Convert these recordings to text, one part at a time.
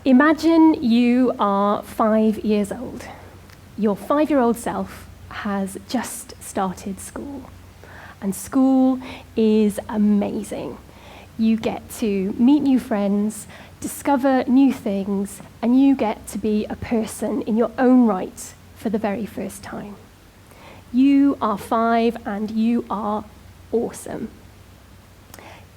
Imagine you are 5 years old. Your 5-year-old self has just started school. And school is amazing. You get to meet new friends, discover new things, and you get to be a person in your own right for the very first time. You are 5 and you are awesome.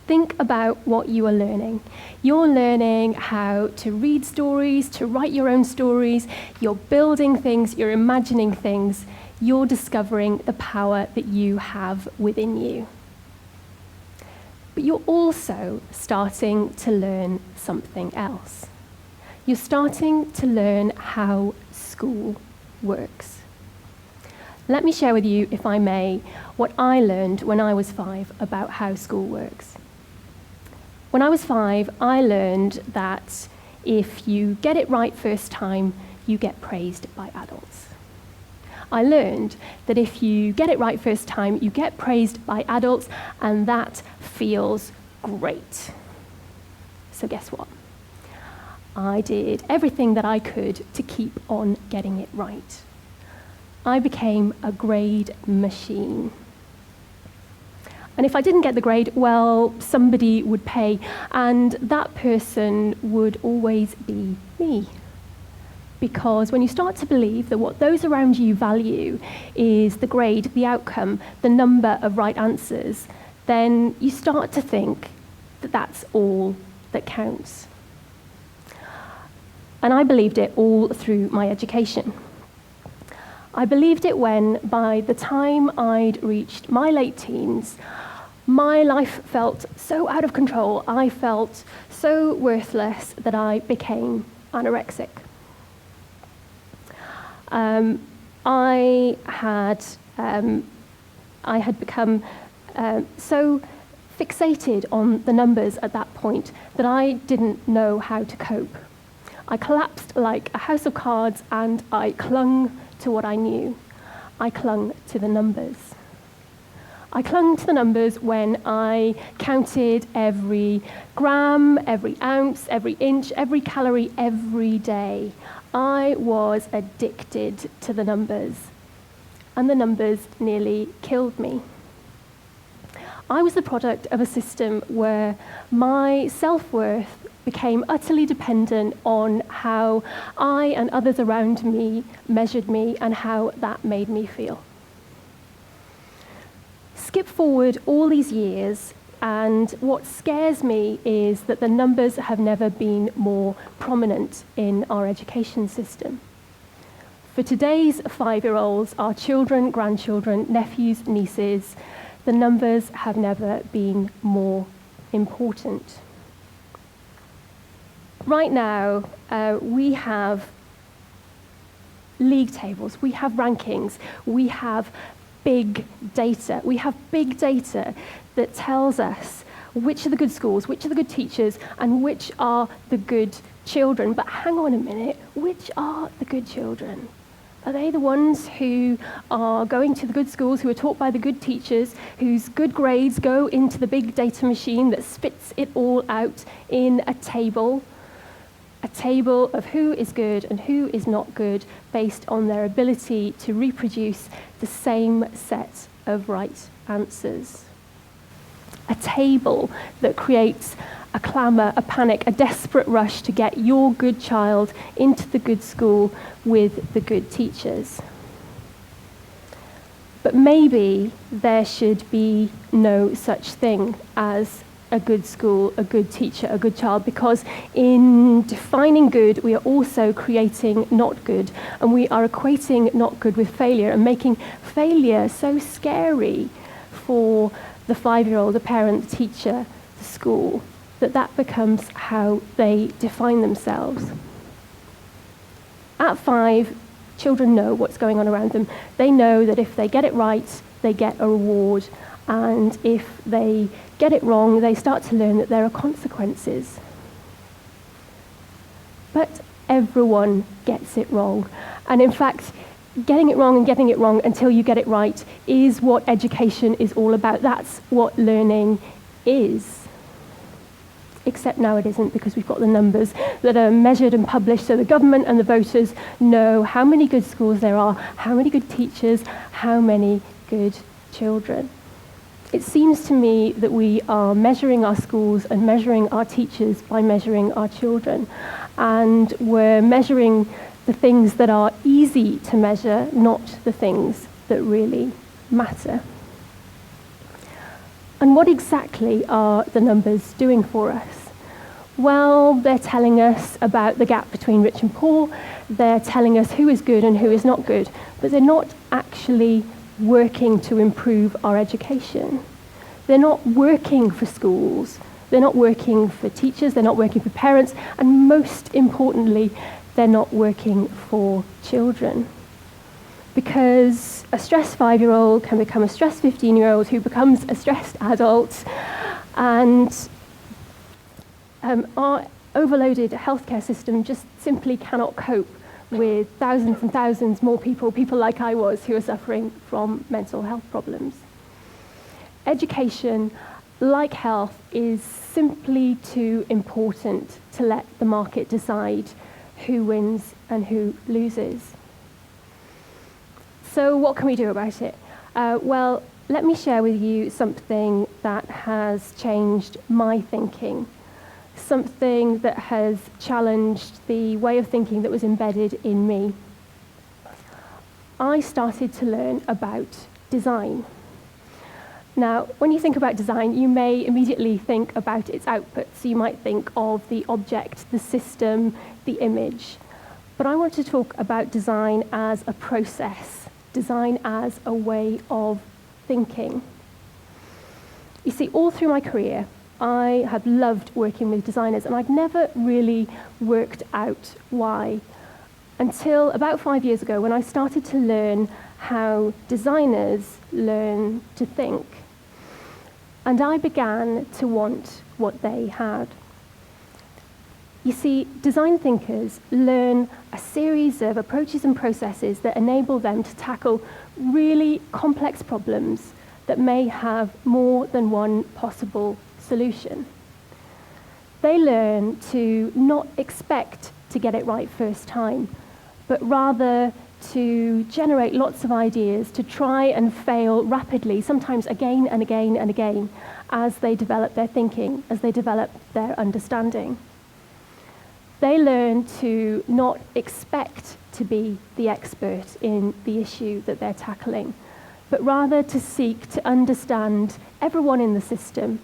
Think about what you are learning. You're learning how to read stories, to write your own stories. You're building things, you're imagining things. You're discovering the power that you have within you. But you're also starting to learn something else. You're starting to learn how school works. Let me share with you, if I may, what I learned when I was 5 about how school works. When I was 5, I learned that if you get it right first time, you get praised by adults. I learned that if you get it right first time, you get praised by adults, and that feels great. So guess what? I did everything that I could to keep on getting it right. I became a grade machine. And if I didn't get the grade, well, somebody would pay, and that person would always be me. Because when you start to believe that what those around you value is the grade, the outcome, the number of right answers, then you start to think that that's all that counts. And I believed it all through my education. I believed it when, by the time I'd reached my late teens, my life felt so out of control, I felt so worthless that I became anorexic. I had become so fixated on the numbers at that point that I didn't know how to cope. I collapsed like a house of cards, and I clung to what I knew. I clung to the numbers. I clung to the numbers when I counted every gram, every ounce, every inch, every calorie, every day. I was addicted to the numbers, and the numbers nearly killed me. I was the product of a system where my self-worth became utterly dependent on how I and others around me measured me and how that made me feel. Skip forward all these years, and what scares me is that the numbers have never been more prominent in our education system. For today's 5-year-olds, our children, grandchildren, nephews, nieces, the numbers have never been more important. Right now, we have league tables, we have rankings, we have big data. We have big data that tells us which are the good schools, which are the good teachers, and which are the good children. But hang on a minute, which are the good children? Are they the ones who are going to the good schools, who are taught by the good teachers, whose good grades go into the big data machine that spits it all out in a table of who is good and who is not good based on their ability to reproduce the same set of right answers? A table that creates a clamour, a panic, a desperate rush to get your good child into the good school with the good teachers. But maybe there should be no such thing as a good school, a good teacher, a good child, because in defining good, we are also creating not good, and we are equating not good with failure and making failure so scary for the 5-year-old, the parent, the teacher, the school, that becomes how they define themselves. At 5, children know what's going on around them. They know that if they get it right, they get a reward, and if they get it wrong, they start to learn that there are consequences. But everyone gets it wrong. And in fact, getting it wrong and getting it wrong until you get it right is what education is all about. That's what learning is. except now it isn't, because we've got the numbers that are measured and published, so the government and the voters know how many good schools there are, how many good teachers, how many good children. It seems to me that we are measuring our schools and measuring our teachers by measuring our children, and we're measuring the things that are easy to measure, not the things that really matter. And what exactly are the numbers doing for us? Well, they're telling us about the gap between rich and poor, they're telling us who is good and who is not good, but they're not actually working to improve our education. They're not working for schools, they're not working for teachers, they're not working for parents, and most importantly, they're not working for children. Because a stressed 5-year-old can become a stressed 15-year-old who becomes a stressed adult, and our overloaded healthcare system just simply cannot cope with thousands and thousands more people like I was, who are suffering from mental health problems. Education, like health, is simply too important to let the market decide who wins and who loses. So what can we do about it? Well, let me share with you something that has changed my thinking, something that has challenged the way of thinking that was embedded in me. I started to learn about design. Now, when you think about design, you may immediately think about its output. So you might think of the object, the system, the image. But I want to talk about design as a process, design as a way of thinking. You see, all through my career, I have loved working with designers, and I'd never really worked out why until about 5 years ago, when I started to learn how designers learn to think. And I began to want what they had. You see, design thinkers learn a series of approaches and processes that enable them to tackle really complex problems that may have more than one possible solution. They learn to not expect to get it right first time, but rather to generate lots of ideas, to try and fail rapidly, sometimes again and again and again, as they develop their thinking, as they develop their understanding. They learn to not expect to be the expert in the issue that they're tackling, but rather to seek to understand everyone in the system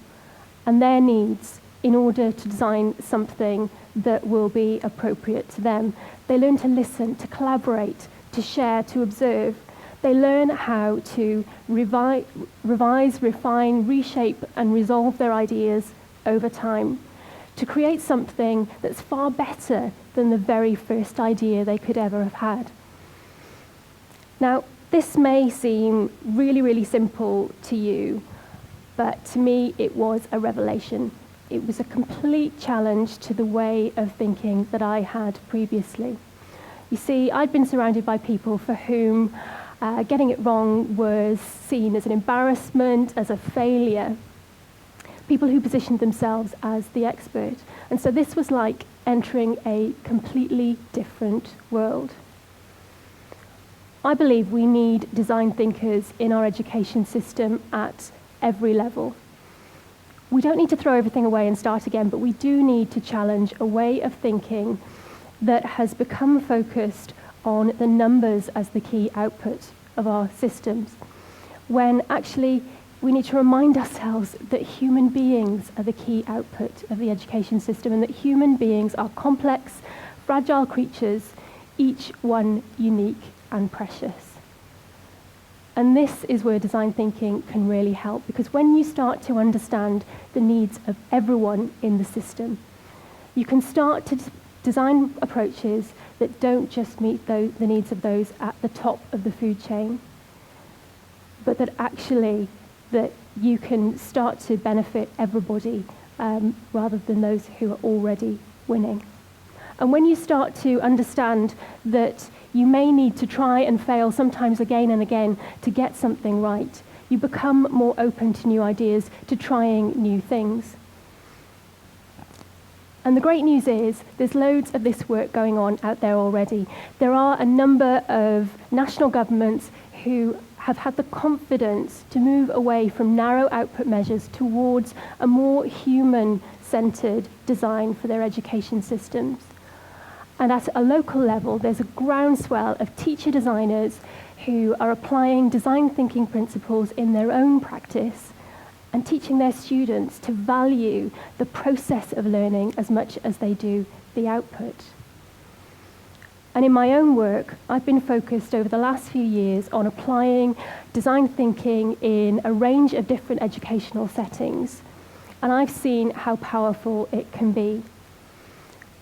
and their needs in order to design something that will be appropriate to them. They learn to listen, to collaborate, to share, to observe. They learn how to revise, refine, reshape, and resolve their ideas over time to create something that's far better than the very first idea they could ever have had. Now, this may seem really, really simple to you, but to me it was a revelation. It was a complete challenge to the way of thinking that I had previously. You see, I'd been surrounded by people for whom getting it wrong was seen as an embarrassment, as a failure. People who positioned themselves as the expert. And so this was like entering a completely different world. I believe we need design thinkers in our education system at every level. We don't need to throw everything away and start again, but we do need to challenge a way of thinking that has become focused on the numbers as the key output of our systems, when actually we need to remind ourselves that human beings are the key output of the education system, and that human beings are complex, fragile creatures, each one unique and precious. And this is where design thinking can really help, because when you start to understand the needs of everyone in the system, you can start to design approaches that don't just meet the needs of those at the top of the food chain, but that actually that you can start to benefit everybody rather than those who are already winning. And when you start to understand that you may need to try and fail sometimes again and again to get something right, you become more open to new ideas, to trying new things. And the great news is there's loads of this work going on out there already. There are a number of national governments who have had the confidence to move away from narrow output measures towards a more human-centred design for their education systems. And at a local level, there's a groundswell of teacher designers who are applying design thinking principles in their own practice and teaching their students to value the process of learning as much as they do the output. And in my own work, I've been focused over the last few years on applying design thinking in a range of different educational settings. And I've seen how powerful it can be.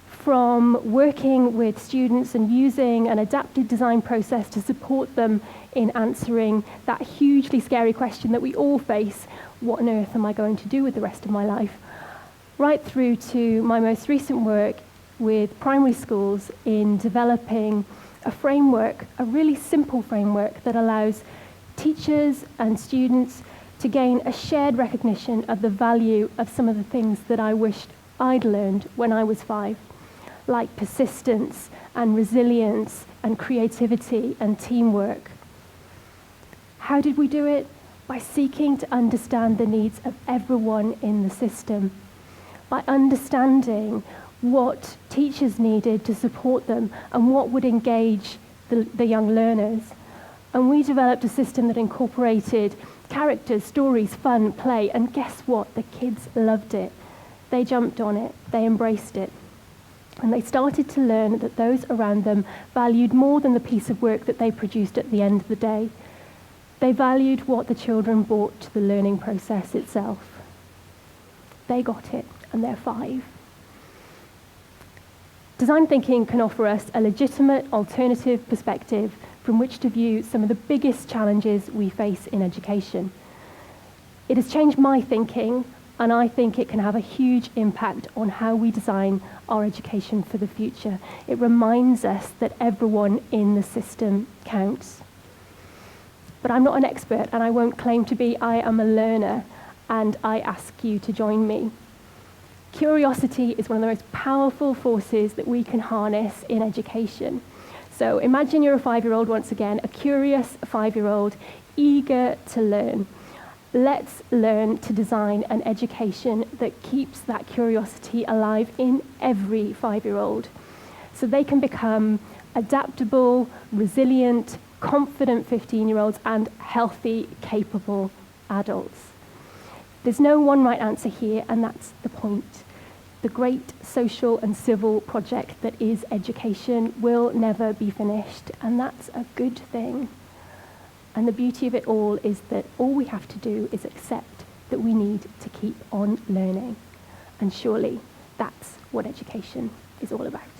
From working with students and using an adapted design process to support them in answering that hugely scary question that we all face, what on earth am I going to do with the rest of my life? Right through to my most recent work with primary schools in developing a framework, a really simple framework that allows teachers and students to gain a shared recognition of the value of some of the things that I wished I'd learned when I was 5. Like persistence and resilience and creativity and teamwork. How did we do it? By seeking to understand the needs of everyone in the system, by understanding what teachers needed to support them and what would engage the young learners. And we developed a system that incorporated characters, stories, fun, play, and guess what? The kids loved it. They jumped on it, they embraced it. And they started to learn that those around them valued more than the piece of work that they produced at the end of the day. They valued what the children brought to the learning process itself. They got it, and they're 5. Design thinking can offer us a legitimate alternative perspective from which to view some of the biggest challenges we face in education. It has changed my thinking, and I think it can have a huge impact on how we design our education for the future. It reminds us that everyone in the system counts. But I'm not an expert, and I won't claim to be. I am a learner, and I ask you to join me. Curiosity is one of the most powerful forces that we can harness in education. So imagine you're a 5-year-old once again, a curious 5-year-old, eager to learn. Let's learn to design an education that keeps that curiosity alive in every 5-year-old, so they can become adaptable, resilient, confident 15-year-olds and healthy, capable adults. There's no one right answer here, and that's the point. The great social and civil project that is education will never be finished, and that's a good thing. And the beauty of it all is that all we have to do is accept that we need to keep on learning. And surely that's what education is all about.